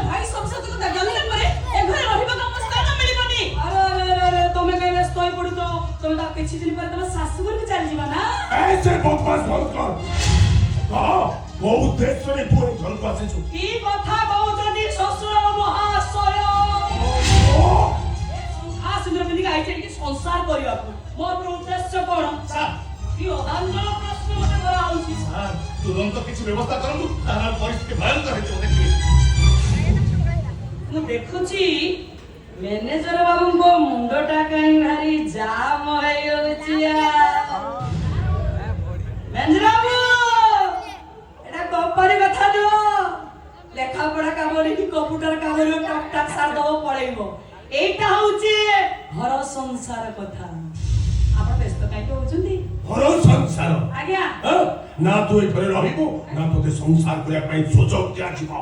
भाई सब सब को जानिला परे ए घरे रहिबा काम स्थान मिलिबनी। अरे तमे कहि व्यस्त होई पडु तो तमे ता किछि दिन पर तमे सासु घर के चल जीवा ना। ऐसे बकवास मत कर। हां वो उद्देश्य रे पूरे जल पासे छु की कथा कहउतनी ससुर महाशय। खास सुंदर बिंदी आइछे कि संसार करिया मोर उद्देश्य कोन की अदांगल प्रश्न मते करा आउछि। हां तुरंत किछि व्यवस्था करनु तार परिस्थिति भयंकर है देखि। मु देखुची मैनेजर बाबू को मुंडटा कहीं भारी जाम होई होचिया। मैनेजर बाबू एटा कंपनी कथा न लेखा पढ़ा काम रे कि कंप्यूटर काम रे टक टक सार दबो पड़ेइबो। एटा होचे घर संसार कथा। आपण व्यस्त काई तो होचुंदी घर संसार आज्ञा ना तू ए घरे रहिबो ना तोते संसार करिया पई सुजोग दिया जिवो।